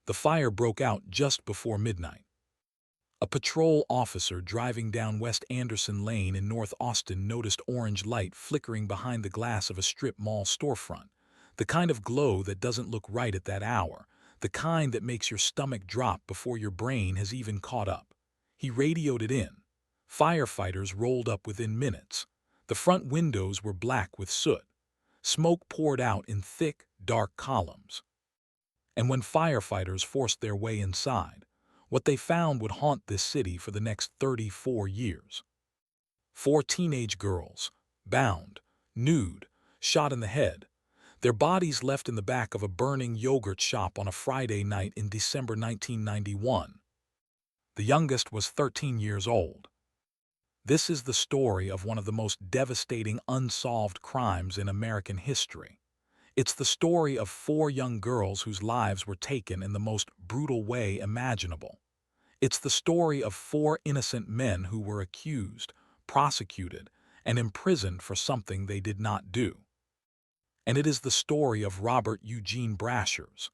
The fire broke out just before midnight. A patrol officer driving down West Anderson Lane in North Austin noticed orange light flickering behind the glass of a strip mall storefront, the kind of glow that doesn't look right at that hour, the kind that makes your stomach drop before your brain has even caught up. He radioed it in. Firefighters rolled up within minutes. The front windows were black with soot. Smoke poured out in thick, dark columns. And when firefighters forced their way inside, what they found would haunt this city for the next 34 years. 4 teenage girls, bound, nude, shot in the head, their bodies left in the back of a burning yogurt shop on a Friday night in December 1991. The youngest was 13 years old. This is the story of one of the most devastating unsolved crimes in American history. It's the story of 4 young girls whose lives were taken in the most brutal way imaginable. It's the story of 4 innocent men who were accused, prosecuted, and imprisoned for something they did not do. And it is the story of Robert Eugene Brashers,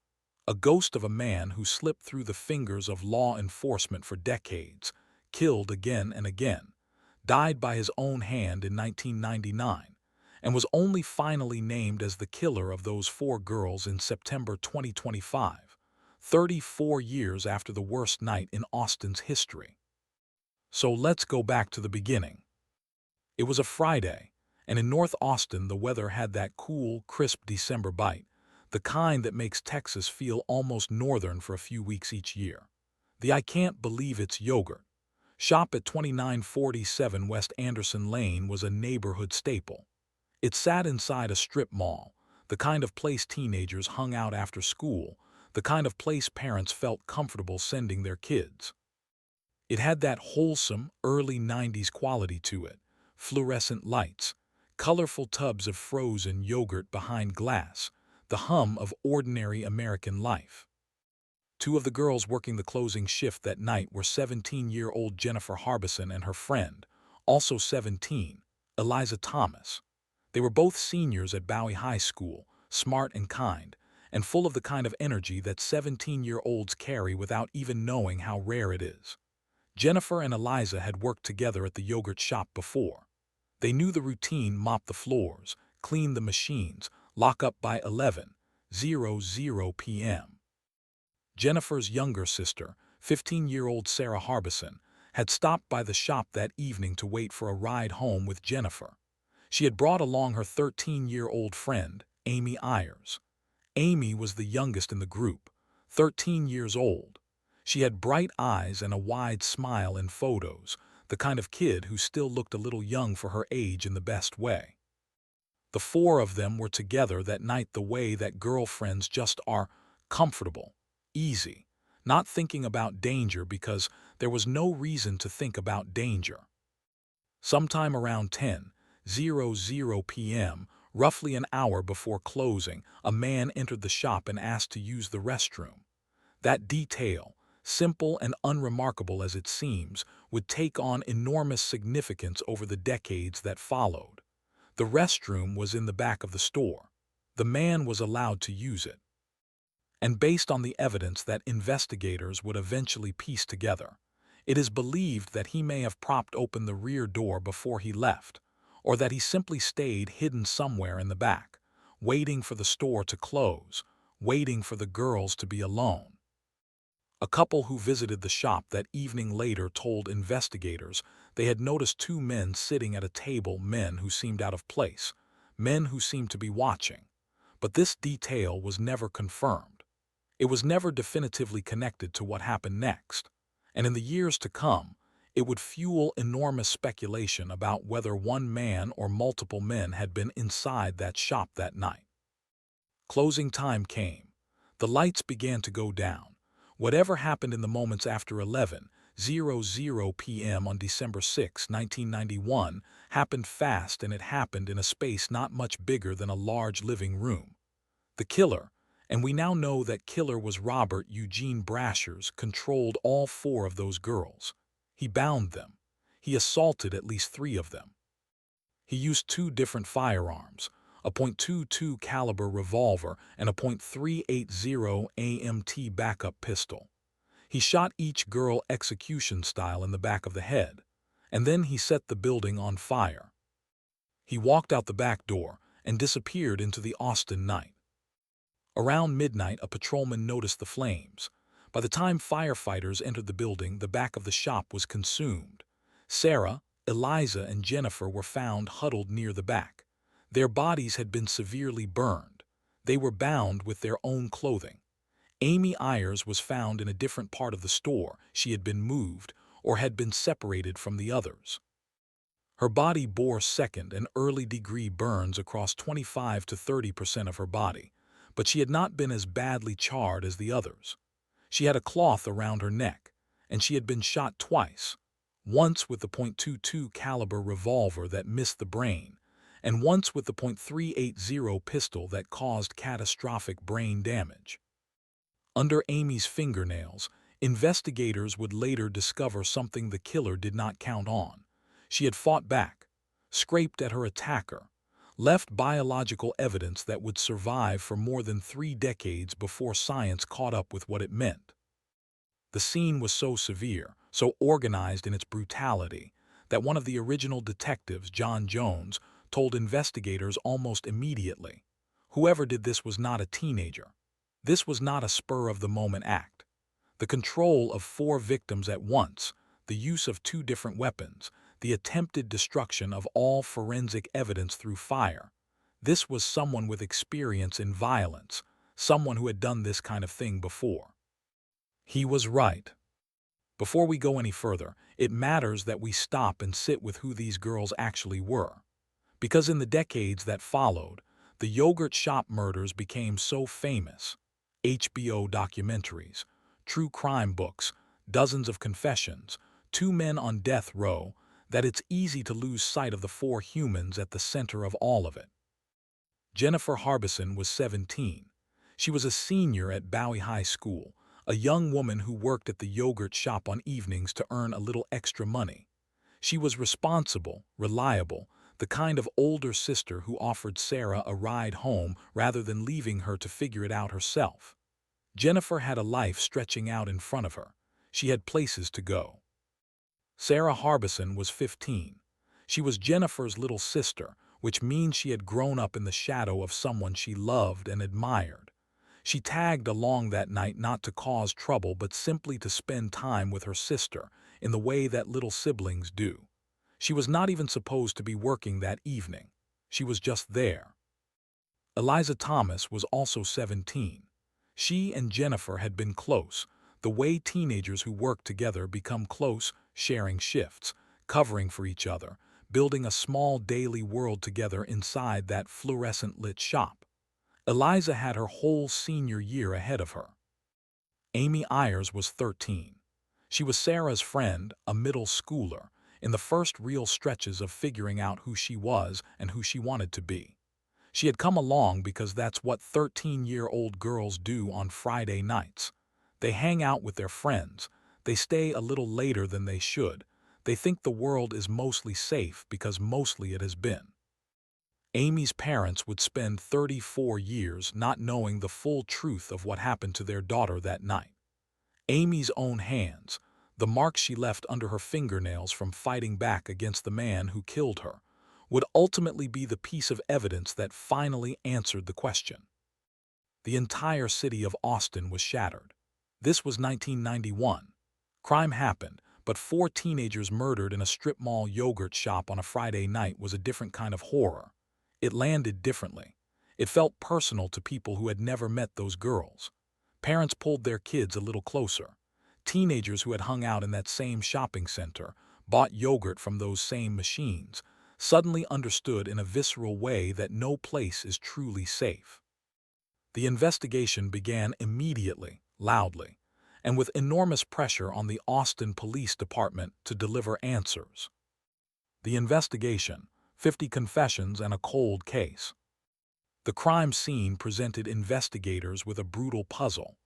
a ghost of a man who slipped through the fingers of law enforcement for decades, killed again and again, died by his own hand in 1999, and was only finally named as the killer of those 4 girls in September 2025, 34 years after the worst night in Austin's history. So let's go back to the beginning. It was a Friday, and in North Austin the weather had that cool, crisp December bite, the kind that makes Texas feel almost northern for a few weeks each year. The "I can't believe it's yogurt" shop at 2947 West Anderson Lane was a neighborhood staple. It sat inside a strip mall, the kind of place teenagers hung out after school, the kind of place parents felt comfortable sending their kids. It had that wholesome, early 90s quality to it: fluorescent lights, colorful tubs of frozen yogurt behind glass, the hum of ordinary American life. 2 of the girls working the closing shift that night were 17-year-old Jennifer Harbison and her friend, also 17, Eliza Thomas. They were both seniors at Bowie High School, smart and kind, and full of the kind of energy that 17-year-olds carry without even knowing how rare it is. Jennifer and Eliza had worked together at the yogurt shop before. They knew the routine: mop the floors, clean the machines, lock up by 11:00 p.m. Jennifer's younger sister, 15-year-old Sarah Harbison, had stopped by the shop that evening to wait for a ride home with Jennifer. She had brought along her 13-year-old friend, Amy Ayers. Amy was the youngest in the group, 13 years old. She had bright eyes and a wide smile in photos, the kind of kid who still looked a little young for her age in the best way. The 4 of them were together that night the way that girlfriends just are: comfortable, easy, not thinking about danger because there was no reason to think about danger. Sometime around 10:00 p.m., roughly an hour before closing, a man entered the shop and asked to use the restroom. That detail, simple and unremarkable as it seems, would take on enormous significance over the decades that followed. The restroom was in the back of the store. The man was allowed to use it. And based on the evidence that investigators would eventually piece together, it is believed that he may have propped open the rear door before he left, or that he simply stayed hidden somewhere in the back, waiting for the store to close, waiting for the girls to be alone. A couple who visited the shop that evening later told investigators they had noticed 2 men sitting at a table, men who seemed out of place, men who seemed to be watching. But this detail was never confirmed. It was never definitively connected to what happened next, and in the years to come, it would fuel enormous speculation about whether one man or multiple men had been inside that shop that night. Closing time came. The lights began to go down. Whatever happened in the moments after 11:00 p.m. on December 6, 1991, happened fast, and it happened in a space not much bigger than a large living room. The killer, and we now know that killer was Robert Eugene Brashers, controlled all 4 of those girls. He bound them. He assaulted at least 3 of them. He used 2 different firearms, a .22 caliber revolver, and a .380 AMT backup pistol. He shot each girl execution style in the back of the head, and then he set the building on fire. He walked out the back door and disappeared into the Austin night. Around midnight, a patrolman noticed the flames. By the time firefighters entered the building, the back of the shop was consumed. Sarah, Eliza, and Jennifer were found huddled near the back. Their bodies had been severely burned. They were bound with their own clothing. Amy Ayers was found in a different part of the store. She had been moved or had been separated from the others. Her body bore second and early-degree burns across 25 to 30% of her body, but she had not been as badly charred as the others. She had a cloth around her neck, and she had been shot twice, once with the .22 caliber revolver that missed the brain, and once with the .380 pistol that caused catastrophic brain damage. Under Amy's fingernails, investigators would later discover something the killer did not count on. She had fought back, scraped at her attacker, left biological evidence that would survive for more than 3 decades before science caught up with what it meant. The scene was so severe, so organized in its brutality, that one of the original detectives, John Jones, told investigators almost immediately, "Whoever did this was not a teenager. This was not a spur-of-the-moment act." The control of 4 victims at once, the use of 2 different weapons, the attempted destruction of all forensic evidence through fire. This was someone with experience in violence, someone who had done this kind of thing before. He was right. Before we go any further, it matters that we stop and sit with who these girls actually were. Because in the decades that followed, the yogurt shop murders became so famous. HBO documentaries, true crime books, dozens of confessions, 2 men on death row, that it's easy to lose sight of the 4 humans at the center of all of it. Jennifer Harbison was 17. She was a senior at Bowie High School, a young woman who worked at the yogurt shop on evenings to earn a little extra money. She was responsible, reliable, the kind of older sister who offered Sarah a ride home rather than leaving her to figure it out herself. Jennifer had a life stretching out in front of her. She had places to go. Sarah Harbison was 15. She was Jennifer's little sister, which means she had grown up in the shadow of someone she loved and admired. She tagged along that night not to cause trouble but simply to spend time with her sister in the way that little siblings do. She was not even supposed to be working that evening. She was just there. Eliza Thomas was also 17. She and Jennifer had been close, the way teenagers who work together become close, sharing shifts, covering for each other, building a small daily world together inside that fluorescent-lit shop. Eliza had her whole senior year ahead of her. Amy Ayers was 13. She was Sarah's friend, a middle schooler, in the first real stretches of figuring out who she was and who she wanted to be. She had come along because that's what 13-year-old girls do on Friday nights. They hang out with their friends. They stay a little later than they should. They think the world is mostly safe because mostly it has been. Amy's parents would spend 34 years not knowing the full truth of what happened to their daughter that night. Amy's own hands, the marks she left under her fingernails from fighting back against the man who killed her, would ultimately be the piece of evidence that finally answered the question. The entire city of Austin was shattered. This was 1991. Crime happened, but 4 teenagers murdered in a strip mall yogurt shop on a Friday night was a different kind of horror. It landed differently. It felt personal to people who had never met those girls. Parents pulled their kids a little closer. Teenagers who had hung out in that same shopping center, bought yogurt from those same machines, suddenly understood in a visceral way that no place is truly safe. The investigation began immediately, loudly, and with enormous pressure on the Austin Police Department to deliver answers. The investigation, 50 confessions and a cold case. The crime scene presented investigators with a brutal puzzle.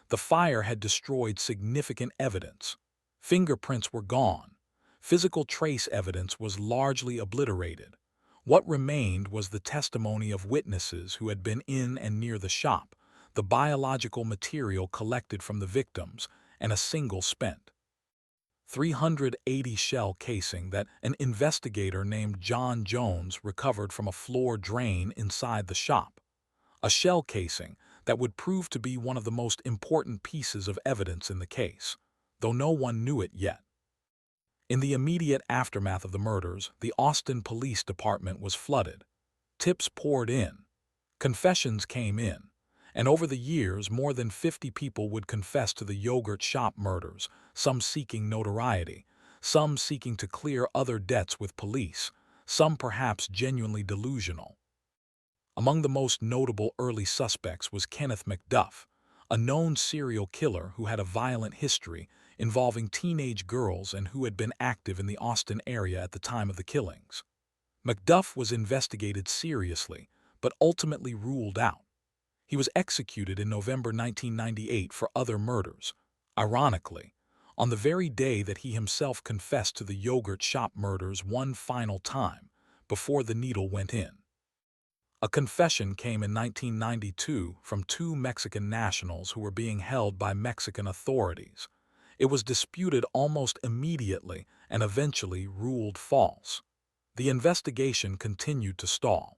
The fire had destroyed significant evidence. Fingerprints were gone. Physical trace evidence was largely obliterated. What remained was the testimony of witnesses who had been in and near the shop, the biological material collected from the victims, and a single spent 380 shell casing that an investigator named John Jones recovered from a floor drain inside the shop. A shell casing that would prove to be one of the most important pieces of evidence in the case, though no one knew it yet. In the immediate aftermath of the murders, the Austin Police Department was flooded. Tips poured in. Confessions came in. And over the years, more than 50 people would confess to the yogurt shop murders, some seeking notoriety, some seeking to clear other debts with police, some perhaps genuinely delusional. Among the most notable early suspects was Kenneth McDuff, a known serial killer who had a violent history involving teenage girls and who had been active in the Austin area at the time of the killings. McDuff was investigated seriously, but ultimately ruled out. He was executed in November 1998 for other murders, ironically, on the very day that he himself confessed to the yogurt shop murders one final time, before the needle went in. A confession came in 1992 from two Mexican nationals who were being held by Mexican authorities. It was disputed almost immediately and eventually ruled false. The investigation continued to stall.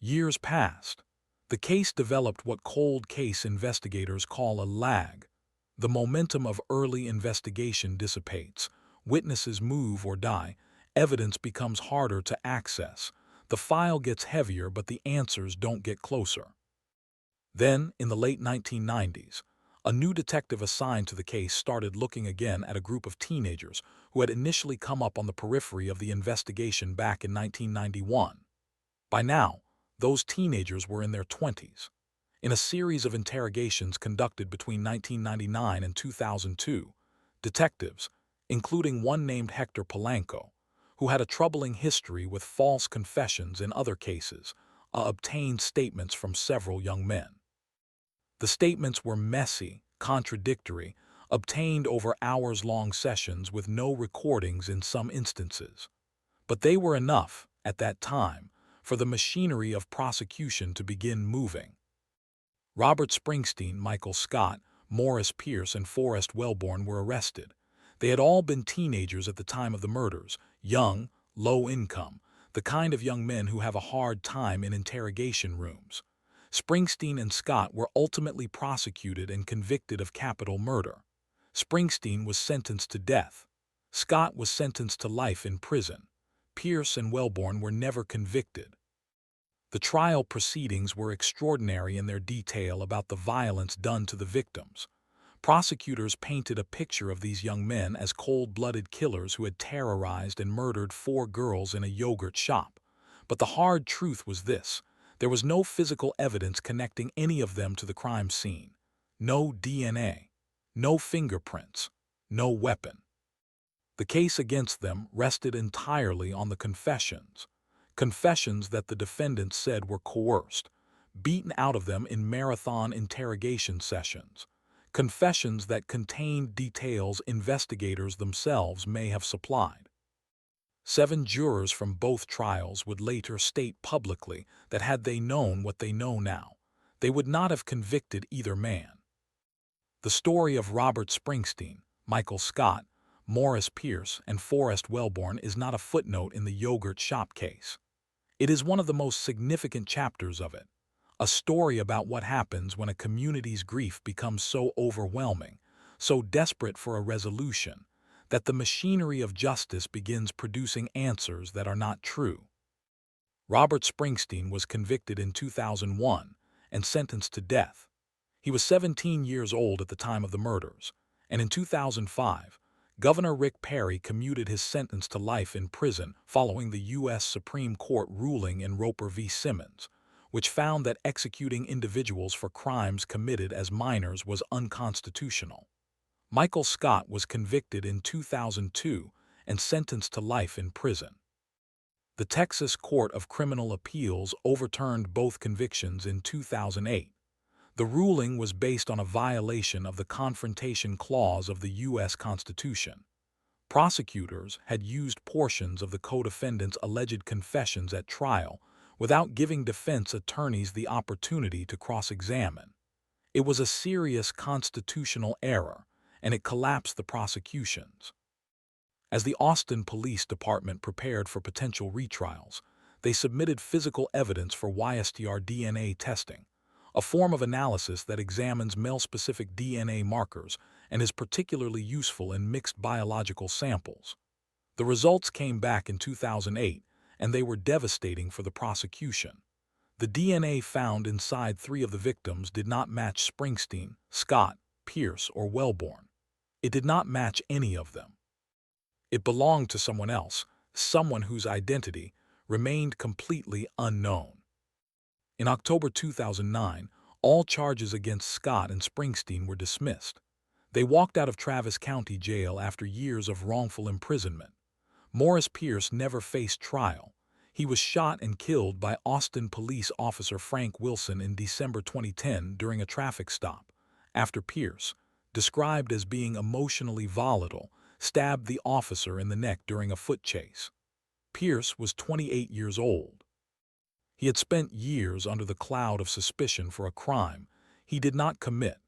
Years passed. The case developed what cold case investigators call a lag. The momentum of early investigation dissipates, witnesses move or die, evidence becomes harder to access. The file gets heavier, but the answers don't get closer. Then, in the late 1990s, a new detective assigned to the case started looking again at a group of teenagers who had initially come up on the periphery of the investigation back in 1991. By now, those teenagers were in their 20s. In a series of interrogations conducted between 1999 and 2002, detectives, including one named Hector Polanco, who had a troubling history with false confessions in other cases, obtained statements from several young men. The statements were messy, contradictory, obtained over hours-long sessions with no recordings in some instances. But they were enough, at that time, for the machinery of prosecution to begin moving. Robert Springsteen, Michael Scott, Morris Pierce, and Forrest Wellborn were arrested. They had all been teenagers at the time of the murders, young, low income, the kind of young men who have a hard time in interrogation rooms. Springsteen and Scott were ultimately prosecuted and convicted of capital murder. Springsteen was sentenced to death. Scott was sentenced to life in prison. Pierce and Wellborn were never convicted. The trial proceedings were extraordinary in their detail about the violence done to the victims. Prosecutors painted a picture of these young men as cold-blooded killers who had terrorized and murdered 4 girls in a yogurt shop. But the hard truth was this: there was no physical evidence connecting any of them to the crime scene. No DNA, no fingerprints, no weapon. The case against them rested entirely on the confessions that the defendants said were coerced, beaten out of them in marathon interrogation sessions, confessions that contained details investigators themselves may have supplied. 7 jurors from both trials would later state publicly that had they known what they know now, they would not have convicted either man. The story of Robert Springsteen, Michael Scott, Morris Pierce, and Forrest Wellborn is not a footnote in the yogurt shop case. It is one of the most significant chapters of it, a story about what happens when a community's grief becomes so overwhelming, so desperate for a resolution, that the machinery of justice begins producing answers that are not true. Robert Springsteen was convicted in 2001 and sentenced to death. He was 17 years old at the time of the murders, and in 2005, Governor Rick Perry commuted his sentence to life in prison following the U.S. Supreme Court ruling in Roper v. Simmons, which found that executing individuals for crimes committed as minors was unconstitutional. Michael Scott was convicted in 2002 and sentenced to life in prison. The Texas Court of Criminal Appeals overturned both convictions in 2008. The ruling was based on a violation of the Confrontation Clause of the U.S. Constitution. Prosecutors had used portions of the co-defendant's alleged confessions at trial without giving defense attorneys the opportunity to cross-examine. It was a serious constitutional error, and it collapsed the prosecutions. As the Austin Police Department prepared for potential retrials, they submitted physical evidence for YSTR DNA testing, a form of analysis that examines male-specific DNA markers and is particularly useful in mixed biological samples. The results came back in 2008, and they were devastating for the prosecution. The DNA found inside 3 of the victims did not match Springsteen, Scott, Pierce, or Wellborn. It did not match any of them. It belonged to someone else, someone whose identity remained completely unknown. In October 2009, all charges against Scott and Springsteen were dismissed. They walked out of Travis County Jail after years of wrongful imprisonment. Morris Pierce never faced trial. He was shot and killed by Austin Police Officer Frank Wilson in December 2010 during a traffic stop, after Pierce, described as being emotionally volatile, stabbed the officer in the neck during a foot chase. Pierce was 28 years old. He had spent years under the cloud of suspicion for a crime he did not commit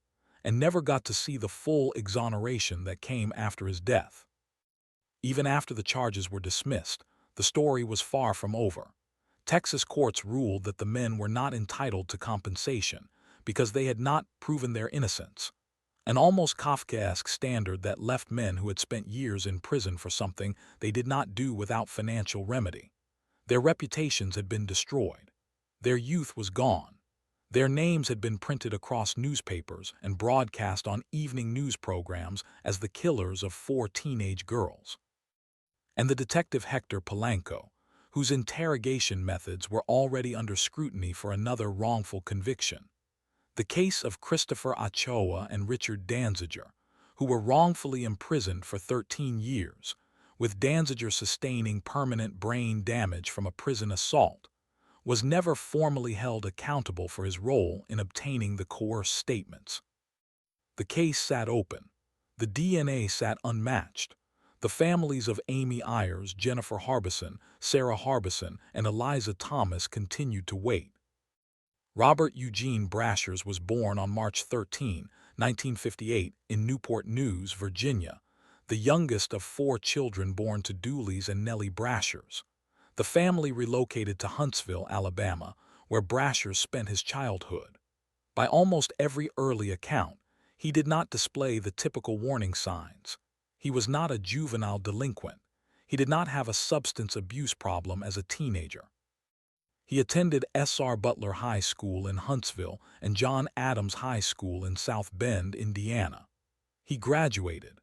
and never got to see the full exoneration that came after his death. Even after the charges were dismissed, the story was far from over. Texas courts ruled that the men were not entitled to compensation because they had not proven their innocence, an almost Kafkaesque standard that left men who had spent years in prison for something they did not do without financial remedy. Their reputations had been destroyed. Their youth was gone. Their names had been printed across newspapers and broadcast on evening news programs as the killers of 4 teenage girls. And the detective Hector Polanco, whose interrogation methods were already under scrutiny for another wrongful conviction. The case of Christopher Ochoa and Richard Danziger, who were wrongfully imprisoned for 13 years, with Danziger sustaining permanent brain damage from a prison assault, was never formally held accountable for his role in obtaining the coerced statements. The case sat open. The DNA sat unmatched. The families of Amy Ayers, Jennifer Harbison, Sarah Harbison, and Eliza Thomas continued to wait. Robert Eugene Brashers was born on March 13, 1958, in Newport News, Virginia, the youngest of 4 children born to Dooleys and Nellie Brashers. The family relocated to Huntsville, Alabama, where Brashers spent his childhood. By almost every early account, he did not display the typical warning signs. He was not a juvenile delinquent. He did not have a substance abuse problem as a teenager. He attended S.R. Butler High School in Huntsville and John Adams High School in South Bend, Indiana. He graduated.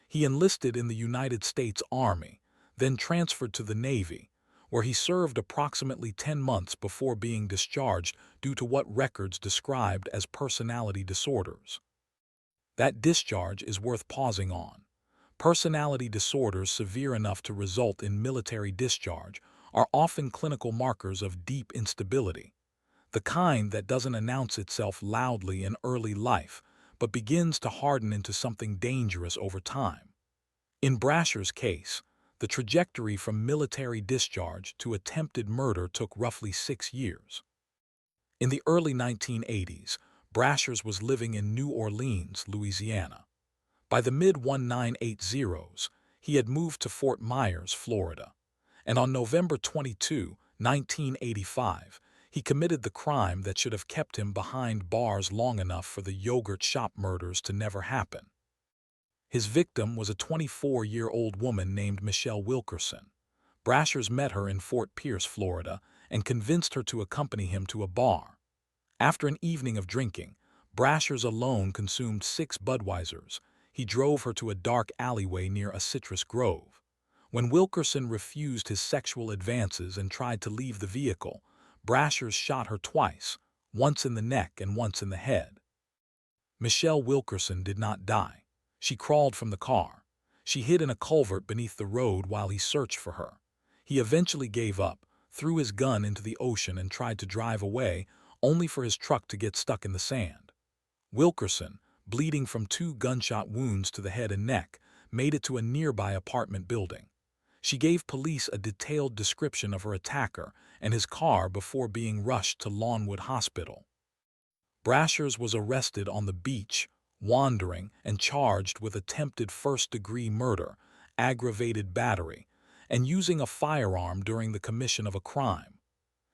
He enlisted in the United States Army, then transferred to the Navy, where he served approximately 10 months before being discharged due to what records described as personality disorders. That discharge is worth pausing on. Personality disorders severe enough to result in military discharge are often clinical markers of deep instability, the kind that doesn't announce itself loudly in early life, but begins to harden into something dangerous over time. In Brashers' case, the trajectory from military discharge to attempted murder took roughly 6 years. In the early 1980s, Brashers was living in New Orleans, Louisiana. By the mid-1980s, he had moved to Fort Myers, Florida, and on November 22, 1985, he committed the crime that should have kept him behind bars long enough for the yogurt shop murders to never happen. His victim was a 24-year-old woman named Michelle Wilkerson. Brashers met her in Fort Pierce, Florida, and convinced her to accompany him to a bar. After an evening of drinking, Brashers alone consumed 6 Budweisers. He drove her to a dark alleyway near a citrus grove. When Wilkerson refused his sexual advances and tried to leave the vehicle, Brashers shot her twice, once in the neck and once in the head. Michelle Wilkerson did not die. She crawled from the car. She hid in a culvert beneath the road while he searched for her. He eventually gave up, threw his gun into the ocean and tried to drive away, only for his truck to get stuck in the sand. Wilkerson, bleeding from 2 gunshot wounds to the head and neck, made it to a nearby apartment building. She gave police a detailed description of her attacker and his car before being rushed to Lawnwood Hospital. Brashers was arrested on the beach, wandering, and charged with attempted first-degree murder, aggravated battery, and using a firearm during the commission of a crime.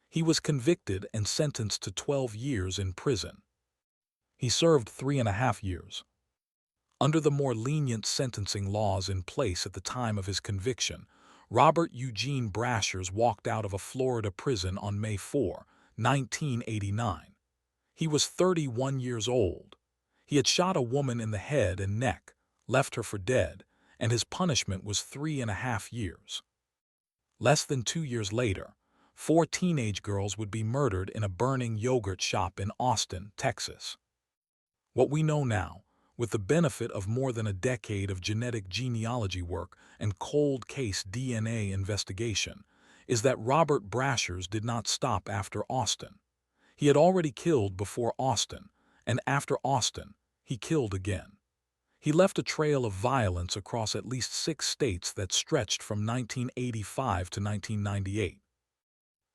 He was convicted and sentenced to 12 years in prison. He served 3.5 years. Under the more lenient sentencing laws in place at the time of his conviction, Robert Eugene Brashers walked out of a Florida prison on May 4, 1989. He was 31 years old. He had shot a woman in the head and neck, left her for dead, and his punishment was 3.5 years. Less than 2 years later, 4 teenage girls would be murdered in a burning yogurt shop in Austin, Texas. What we know now, with the benefit of more than a decade of genetic genealogy work and cold case DNA investigation, is that Robert Brashers did not stop after Austin. He had already killed before Austin, and after Austin, he killed again. He left a trail of violence across at least 6 states that stretched from 1985 to 1998.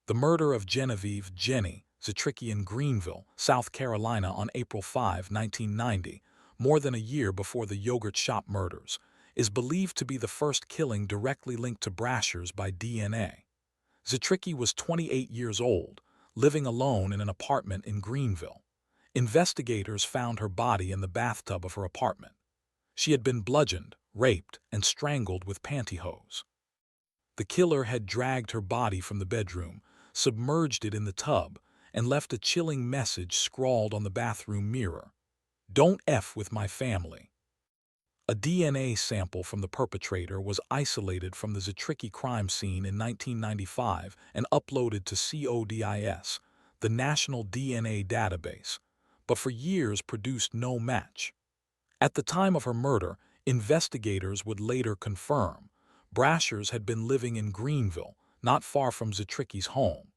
The murder of Genevieve "Jenny" Zetricki in Greenville, South Carolina on April 5, 1990, more than a year before the yogurt shop murders, is believed to be the first killing directly linked to Brashers by DNA. Zetricki was 28 years old, living alone in an apartment in Greenville. Investigators found her body in the bathtub of her apartment. She had been bludgeoned, raped, and strangled with pantyhose. The killer had dragged her body from the bedroom, submerged it in the tub, and left a chilling message scrawled on the bathroom mirror: "Don't F with my family." A DNA sample from the perpetrator was isolated from the Zetricki crime scene in 1995 and uploaded to CODIS, the National DNA Database, but for years produced no match. At the time of her murder, investigators would later confirm Brashers had been living in Greenville, not far from Zetricki's home.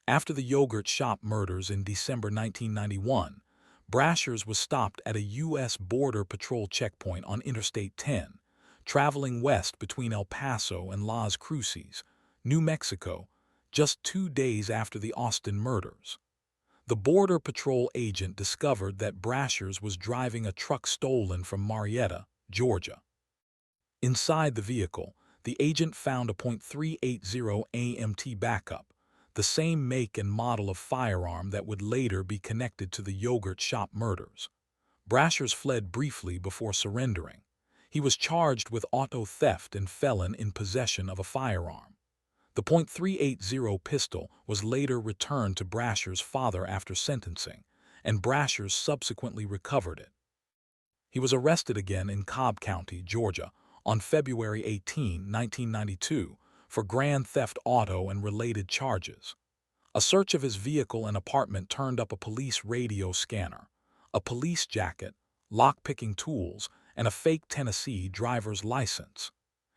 After the yogurt shop murders in December 1991, Brashers was stopped at a U.S. Border Patrol checkpoint on Interstate 10, traveling west between El Paso and Las Cruces, New Mexico, just 2 days after the Austin murders. The Border Patrol agent discovered that Brashers was driving a truck stolen from Marietta, Georgia. Inside the vehicle, the agent found a .380 AMT backup, the same make and model of firearm that would later be connected to the yogurt shop murders. Brashers fled briefly before surrendering. He was charged with auto theft and felon in possession of a firearm. The .380 pistol was later returned to Brashers' father after sentencing, and Brashers subsequently recovered it. He was arrested again in Cobb County, Georgia, on February 18, 1992, for grand theft auto and related charges. A search of his vehicle and apartment turned up a police radio scanner, a police jacket, lock-picking tools, and a fake Tennessee driver's license.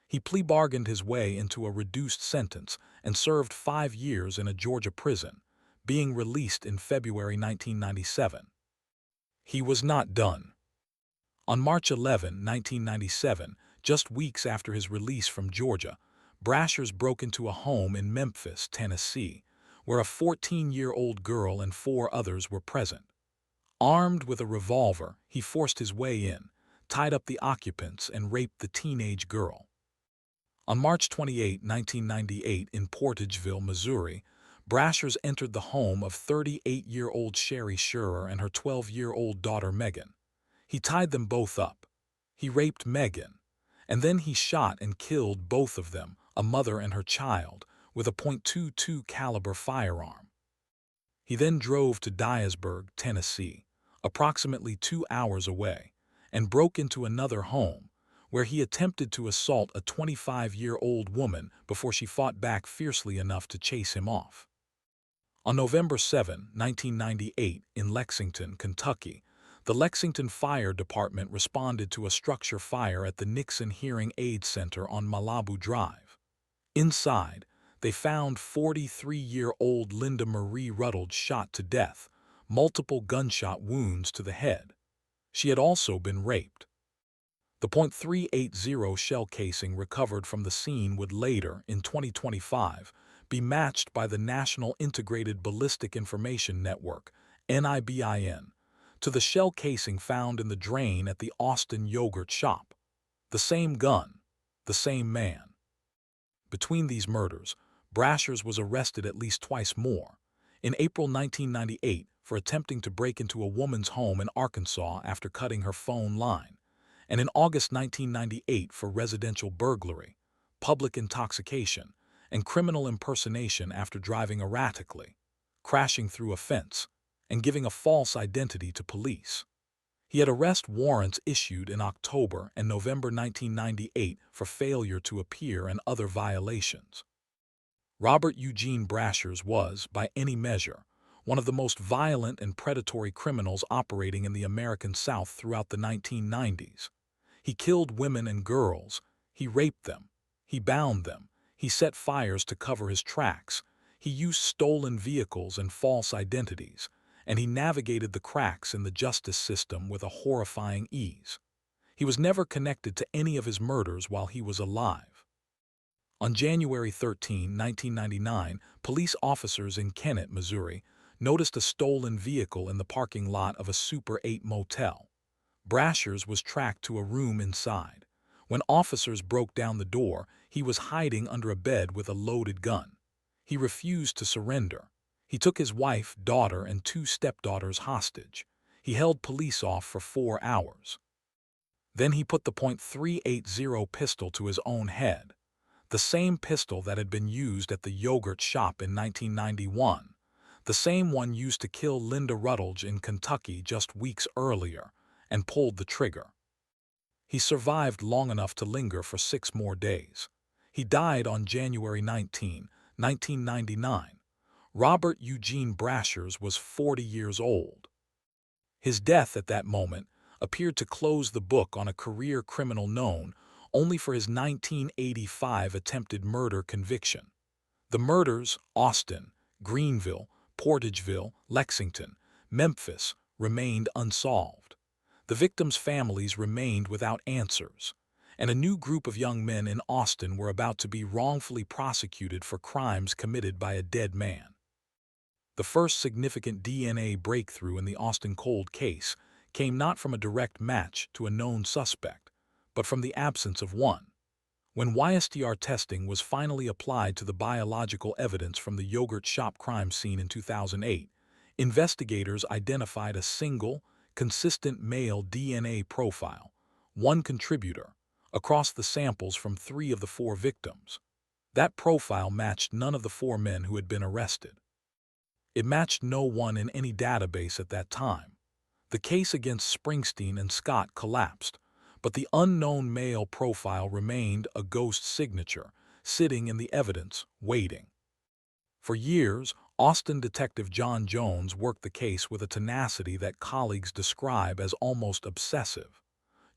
He plea bargained his way into a reduced sentence and served 5 years in a Georgia prison, being released in February 1997. He was not done. On March 11, 1997, just weeks after his release from Georgia, Brashers broke into a home in Memphis, Tennessee, where a 14-year-old girl and 4 others were present. Armed with a revolver, he forced his way in, tied up the occupants, and raped the teenage girl. On March 28, 1998, in Portageville, Missouri, Brashers entered the home of 38-year-old Sherry Scherer and her 12-year-old daughter Megan. He tied them both up. He raped Megan, and then he shot and killed both of them, a mother and her child, with a .22 caliber firearm. He then drove to Dyersburg, Tennessee, approximately 2 hours away, and broke into another home, where he attempted to assault a 25-year-old woman before she fought back fiercely enough to chase him off. On November 7, 1998, in Lexington, Kentucky, the Lexington Fire Department responded to a structure fire at the Nixon Hearing Aid Center on Malibu Drive. Inside, they found 43-year-old Linda Marie Ruttledge shot to death, multiple gunshot wounds to the head. She had also been raped. The .380 shell casing recovered from the scene would later, in 2025, be matched by the National Integrated Ballistic Information Network, NIBIN, to the shell casing found in the drain at the Austin yogurt shop. The same gun, the same man. Between these murders, Brashers was arrested at least twice more. In April 1998 for attempting to break into a woman's home in Arkansas after cutting her phone line, and in August 1998 for residential burglary, public intoxication, and criminal impersonation after driving erratically, crashing through a fence, and giving a false identity to police. He had arrest warrants issued in October and November 1998 for failure to appear and other violations. Robert Eugene Brashers was, by any measure, one of the most violent and predatory criminals operating in the American South throughout the 1990s. He killed women and girls, he raped them, he bound them, he set fires to cover his tracks, he used stolen vehicles and false identities, and he navigated the cracks in the justice system with a horrifying ease. He was never connected to any of his murders while he was alive. On January 13, 1999, police officers in Kennett, Missouri, noticed a stolen vehicle in the parking lot of a Super 8 motel. Brashers was tracked to a room inside. When officers broke down the door, he was hiding under a bed with a loaded gun. He refused to surrender. He took his wife, daughter, and 2 stepdaughters hostage. He held police off for 4 hours. Then he put the .380 pistol to his own head, the same pistol that had been used at the yogurt shop in 1991, the same one used to kill Linda Rutledge in Kentucky just weeks earlier, and pulled the trigger. He survived long enough to linger for 6 more days. He died on January 19, 1999. Robert Eugene Brashers was 40 years old. His death at that moment appeared to close the book on a career criminal known only for his 1985 attempted murder conviction. The murders, Austin, Greenville, Portageville, Lexington, Memphis, remained unsolved. The victims' families remained without answers, and a new group of young men in Austin were about to be wrongfully prosecuted for crimes committed by a dead man. The first significant DNA breakthrough in the Austin cold case came not from a direct match to a known suspect, but from the absence of one. When YSDR testing was finally applied to the biological evidence from the yogurt shop crime scene in 2008, investigators identified a single, consistent male DNA profile, one contributor, across the samples from 3 of the 4 victims. That profile matched none of the 4 men who had been arrested. It matched no one in any database at that time. The case against Springsteen and Scott collapsed, but the unknown male profile remained a ghost signature, sitting in the evidence, waiting. For years, Austin detective John Jones worked the case with a tenacity that colleagues describe as almost obsessive.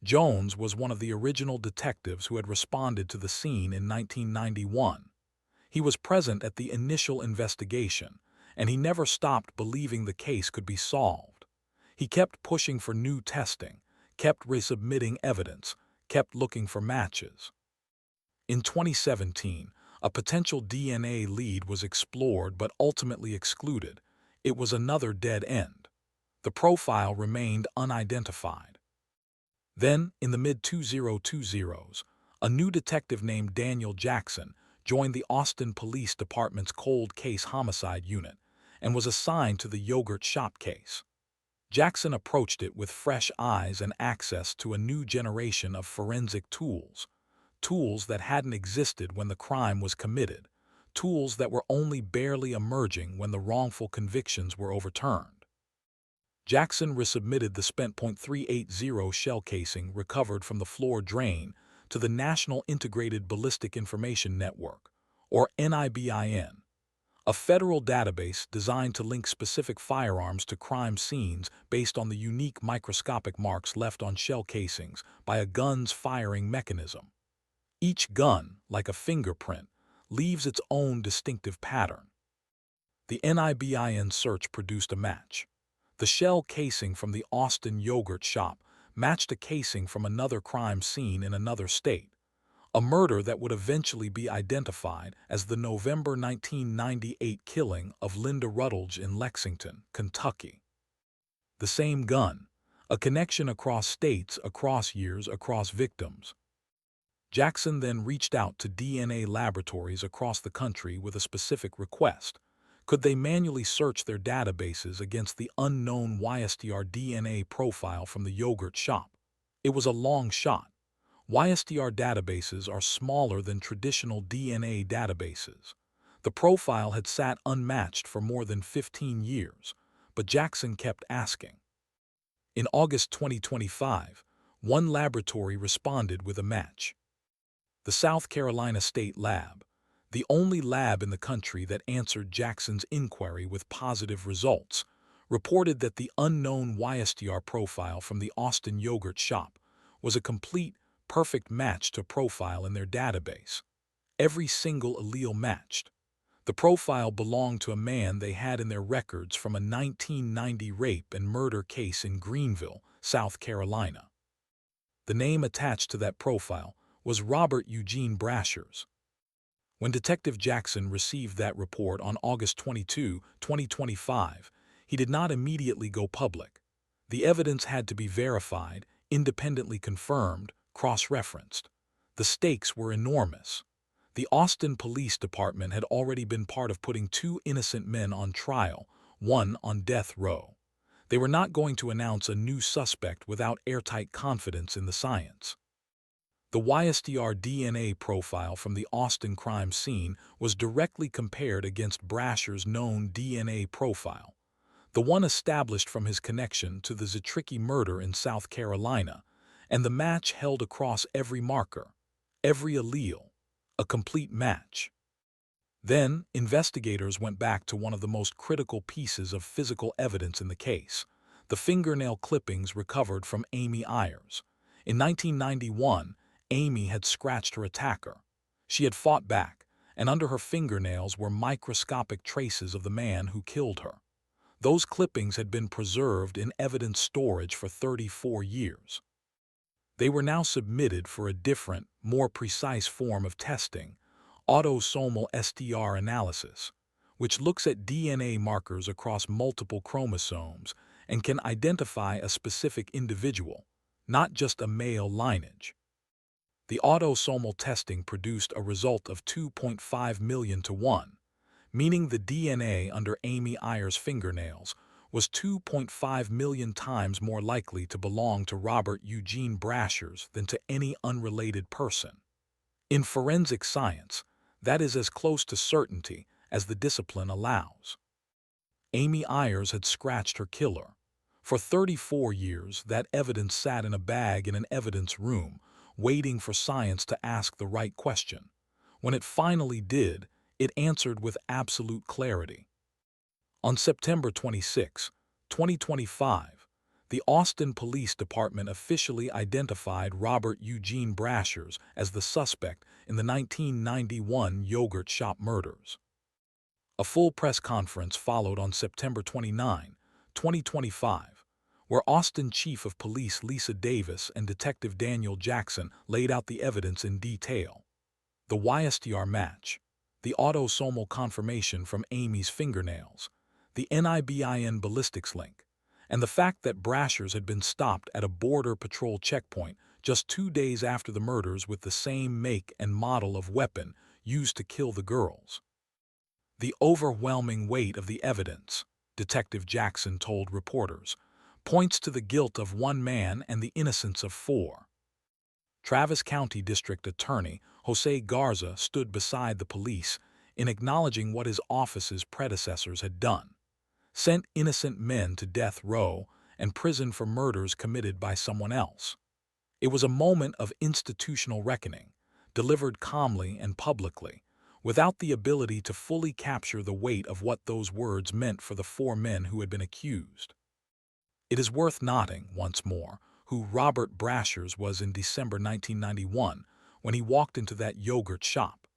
Jones was one of the original detectives who had responded to the scene in 1991. He was present at the initial investigation, and he never stopped believing the case could be solved. He kept pushing for new testing, kept resubmitting evidence, kept looking for matches. In 2017, a potential DNA lead was explored but ultimately excluded. It was another dead end. The profile remained unidentified. Then, in the mid-2020s, a new detective named Daniel Jackson joined the Austin Police Department's Cold Case Homicide Unit and was assigned to the yogurt shop case. Jackson approached it with fresh eyes and access to a new generation of forensic tools, tools that hadn't existed when the crime was committed, tools that were only barely emerging when the wrongful convictions were overturned. Jackson resubmitted the spent .380 shell casing recovered from the floor drain to the National Integrated Ballistic Information Network, or NIBIN, a federal database designed to link specific firearms to crime scenes based on the unique microscopic marks left on shell casings by a gun's firing mechanism. Each gun, like a fingerprint, leaves its own distinctive pattern. The NIBIN search produced a match. The shell casing from the Austin yogurt shop matched a casing from another crime scene in another state, a murder that would eventually be identified as the November 1998 killing of Linda Rutledge in Lexington, Kentucky. The same gun, a connection across states, across years, across victims. Jackson then reached out to DNA laboratories across the country with a specific request. Could they manually search their databases against the unknown YSTR DNA profile from the yogurt shop? It was a long shot. YSTR databases are smaller than traditional DNA databases. The profile had sat unmatched for more than 15 years, but Jackson kept asking. In August 2025, one laboratory responded with a match. The South Carolina State Lab, the only lab in the country that answered Jackson's inquiry with positive results, reported that the unknown YSTR profile from the Austin yogurt shop was a complete, perfect match to profile in their database. Every single allele matched. The profile belonged to a man they had in their records from a 1990 rape and murder case in Greenville, South Carolina. The name attached to that profile was Robert Eugene Brashers. When Detective Jackson received that report on August 22, 2025, he did not immediately go public. The evidence had to be verified, independently confirmed, cross-referenced. The stakes were enormous. The Austin Police Department had already been part of putting two innocent men on trial, one on death row. They were not going to announce a new suspect without airtight confidence in the science. The YSTR DNA profile from the Austin crime scene was directly compared against Brasher's known DNA profile, the one established from his connection to the Zetricky murder in South Carolina, and the match held across every marker, every allele, a complete match. Then, investigators went back to one of the most critical pieces of physical evidence in the case, the fingernail clippings recovered from Amy Ayers. In 1991, Amy had scratched her attacker. She had fought back, and under her fingernails were microscopic traces of the man who killed her. Those clippings had been preserved in evidence storage for 34 years. They were now submitted for a different, more precise form of testing, autosomal STR analysis, which looks at DNA markers across multiple chromosomes and can identify a specific individual, not just a male lineage. The autosomal testing produced a result of 2.5 million to 1, meaning the DNA under Amy Ayers' fingernails was 2.5 million times more likely to belong to Robert Eugene Brashers than to any unrelated person. In forensic science, that is as close to certainty as the discipline allows. Amy Ayers had scratched her killer. For 34 years, that evidence sat in a bag in an evidence room, waiting for science to ask the right question. When it finally did, it answered with absolute clarity. On September 26, 2025, the Austin Police Department officially identified Robert Eugene Brashers as the suspect in the 1991 yogurt shop murders. A full press conference followed on September 29, 2025, where Austin Chief of Police Lisa Davis and Detective Daniel Jackson laid out the evidence in detail. The YSTR match, the autosomal confirmation from Amy's fingernails, the NIBIN ballistics link, and the fact that Brashers had been stopped at a border patrol checkpoint just 2 days after the murders with the same make and model of weapon used to kill the girls. The overwhelming weight of the evidence, Detective Jackson told reporters, points to the guilt of one man and the innocence of 4. Travis County District Attorney Jose Garza stood beside the police in acknowledging what his office's predecessors had done, sent innocent men to death row and prison for murders committed by someone else. It was a moment of institutional reckoning, delivered calmly and publicly, without the ability to fully capture the weight of what those words meant for the 4 men who had been accused. It is worth noting, once more, who Robert Brashers was in December 1991 when he walked into that yogurt shop.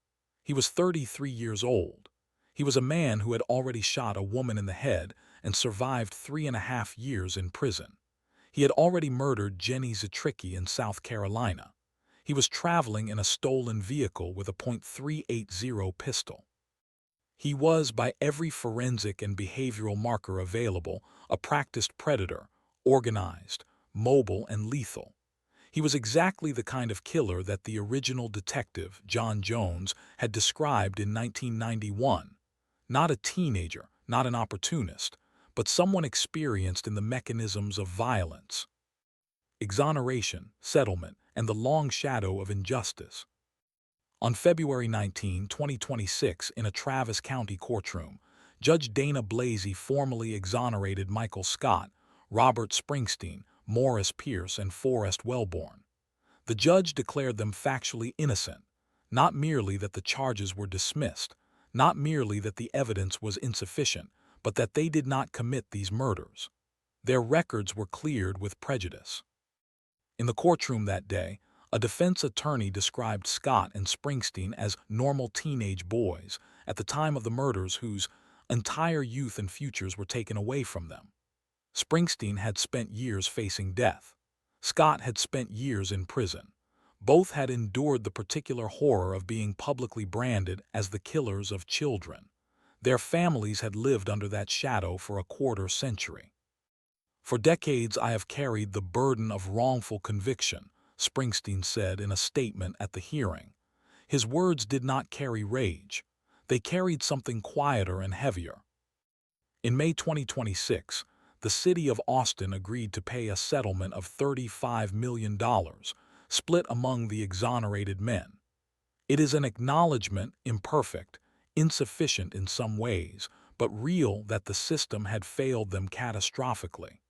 He was 33 years old. He was a man who had already shot a woman in the head and survived 3.5 years in prison. He had already murdered Jenny Zetricki in South Carolina. He was traveling in a stolen vehicle with a .380 pistol. He was, by every forensic and behavioral marker available, a practiced predator, organized, mobile, and lethal. He was exactly the kind of killer that the original detective, John Jones, had described in 1991. Not a teenager, not an opportunist, but someone experienced in the mechanisms of violence, exoneration, settlement, and the long shadow of injustice. On February 19, 2026, in a Travis County courtroom, Judge Dana Blasey formally exonerated Michael Scott, Robert Springsteen, Morris Pierce, and Forrest Wellborn. The judge declared them factually innocent, not merely that the charges were dismissed, not merely that the evidence was insufficient, but that they did not commit these murders. Their records were cleared with prejudice. In the courtroom that day, a defense attorney described Scott and Springsteen as normal teenage boys at the time of the murders whose entire youth and futures were taken away from them. Springsteen had spent years facing death. Scott had spent years in prison. Both had endured the particular horror of being publicly branded as the killers of children. Their families had lived under that shadow for a quarter century. "For decades I have carried the burden of wrongful conviction," Springsteen said in a statement at the hearing. His words did not carry rage. They carried something quieter and heavier. In May 2026, the city of Austin agreed to pay a settlement of $35 million, split among the exonerated men. It is an acknowledgement, imperfect, insufficient in some ways, but real, that the system had failed them catastrophically.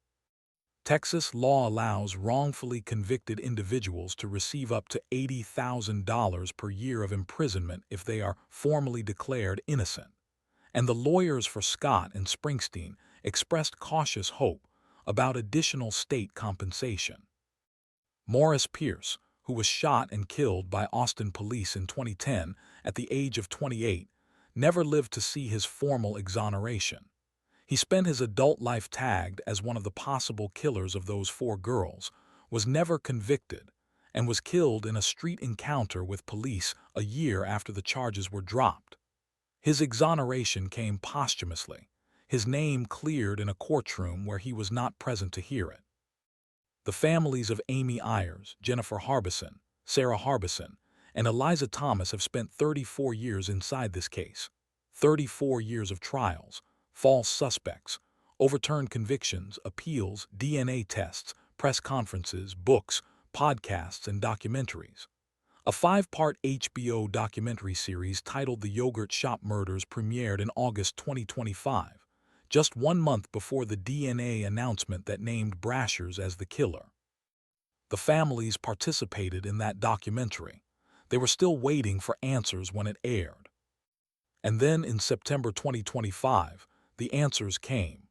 Texas law allows wrongfully convicted individuals to receive up to $80,000 per year of imprisonment if they are formally declared innocent. And the lawyers for Scott and Springsteen expressed cautious hope about additional state compensation. Morris Pierce, who was shot and killed by Austin police in 2010 at the age of 28, never lived to see his formal exoneration. He spent his adult life tagged as one of the possible killers of those 4 girls, was never convicted, and was killed in a street encounter with police a year after the charges were dropped. His exoneration came posthumously, his name cleared in a courtroom where he was not present to hear it. The families of Amy Ayers, Jennifer Harbison, Sarah Harbison, and Eliza Thomas have spent 34 years inside this case. 34 years of trials, false suspects, overturned convictions, appeals, DNA tests, press conferences, books, podcasts, and documentaries. A 5-part HBO documentary series titled The Yogurt Shop Murders premiered in August 2025, just 1 month before the DNA announcement that named Brashers as the killer. The families participated in that documentary. They were still waiting for answers when it aired. And then in September 2025, the answers came.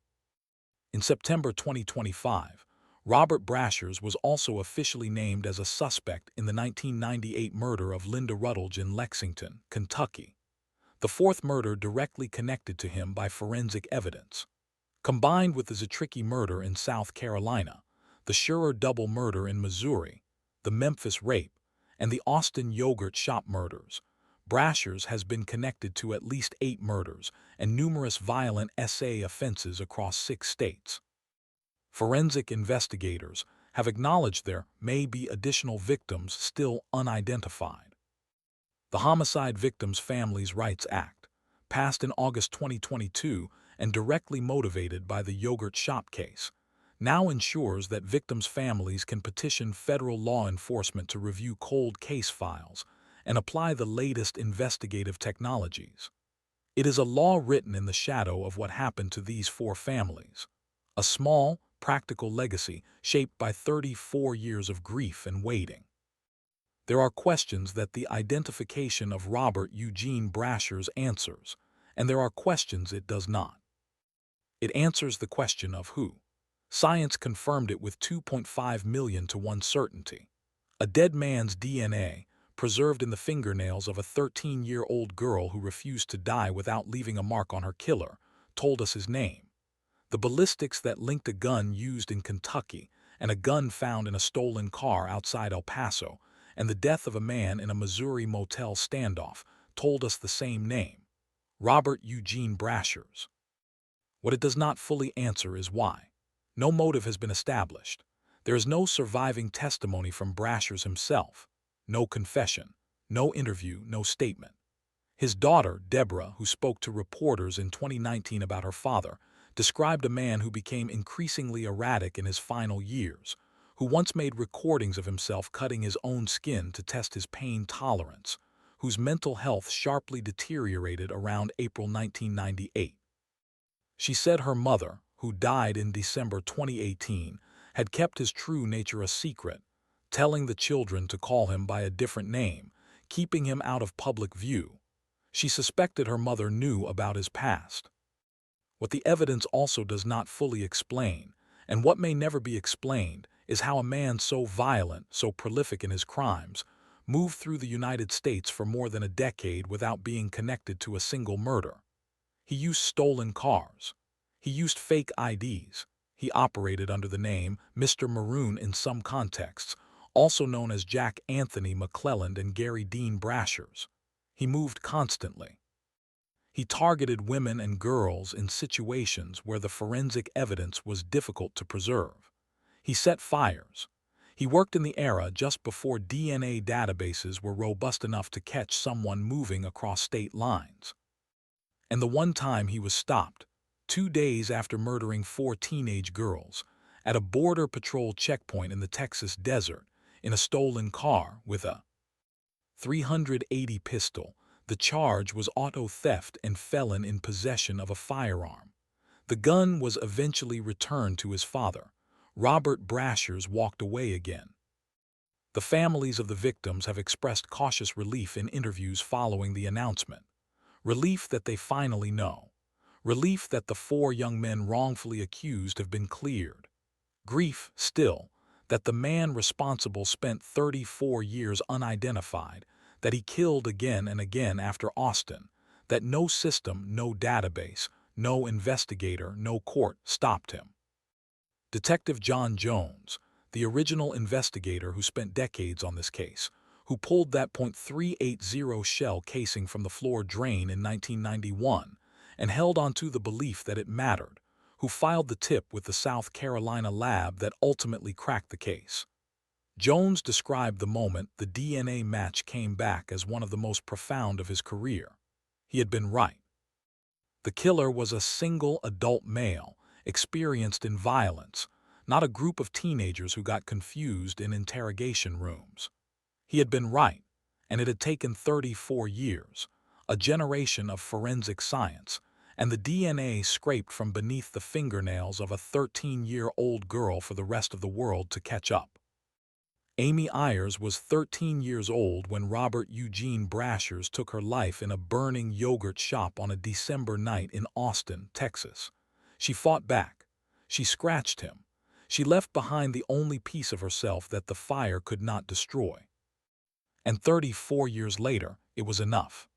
In September 2025, Robert Brashers was also officially named as a suspect in the 1998 murder of Linda Rutledge in Lexington, Kentucky. The 4th murder directly connected to him by forensic evidence. Combined with the Zetricki murder in South Carolina, the Schurer double murder in Missouri, the Memphis rape, and the Austin yogurt shop murders, Brashers has been connected to at least 8 murders and numerous violent SA offenses across 6 states. Forensic investigators have acknowledged there may be additional victims still unidentified. The Homicide Victims' Families' Rights Act, passed in August 2022 and directly motivated by the yogurt shop case, now ensures that victims' families can petition federal law enforcement to review cold case files and apply the latest investigative technologies. It is a law written in the shadow of what happened to these 4 families. A small, practical legacy shaped by 34 years of grief and waiting. There are questions that the identification of Robert Eugene Brashers answers, and there are questions it does not. It answers the question of who. Science confirmed it with 2.5 million to 1 certainty. A dead man's DNA, preserved in the fingernails of a 13-year-old girl who refused to die without leaving a mark on her killer, told us his name. The ballistics that linked a gun used in Kentucky and a gun found in a stolen car outside El Paso, and the death of a man in a Missouri motel standoff told us the same name, Robert Eugene Brashers. What it does not fully answer is why. No motive has been established. There is no surviving testimony from Brashers himself, no confession, no interview, no statement. His daughter, Deborah, who spoke to reporters in 2019 about her father, described a man who became increasingly erratic in his final years, who once made recordings of himself cutting his own skin to test his pain tolerance, whose mental health sharply deteriorated around April 1998. She said her mother, who died in December 2018, had kept his true nature a secret, telling the children to call him by a different name, keeping him out of public view. She suspected her mother knew about his past. What the evidence also does not fully explain, and what may never be explained, is how a man so violent, so prolific in his crimes, moved through the United States for more than a decade without being connected to a single murder. He used stolen cars. He used fake IDs. He operated under the name Mr. Maroon in some contexts, also known as Jack Anthony McClelland and Gary Dean Brashers. He moved constantly. He targeted women and girls in situations where the forensic evidence was difficult to preserve. He set fires. He worked in the era just before DNA databases were robust enough to catch someone moving across state lines. And the one time he was stopped, 2 days after murdering 4 teenage girls, at a Border Patrol checkpoint in the Texas desert, in a stolen car with a .380 pistol. The charge was auto theft and felon in possession of a firearm. The gun was eventually returned to his father. Robert Brashers walked away again. The families of the victims have expressed cautious relief in interviews following the announcement. Relief that they finally know. Relief that the 4 young men wrongfully accused have been cleared. Grief, still, that the man responsible spent 34 years unidentified, that he killed again and again after Austin, that no system, no database, no investigator, no court stopped him. Detective John Jones, the original investigator who spent decades on this case, who pulled that .380 shell casing from the floor drain in 1991 and held onto the belief that it mattered, who filed the tip with the South Carolina lab that ultimately cracked the case. Jones described the moment the DNA match came back as one of the most profound of his career. He had been right. The killer was a single adult male, experienced in violence, not a group of teenagers who got confused in interrogation rooms. He had been right, and it had taken 34 years, a generation of forensic science, and the DNA scraped from beneath the fingernails of a 13-year-old girl for the rest of the world to catch up. Amy Ayers was 13 years old when Robert Eugene Brashers took her life in a burning yogurt shop on a December night in Austin, Texas. She fought back. She scratched him. She left behind the only piece of herself that the fire could not destroy. And 34 years later, it was enough.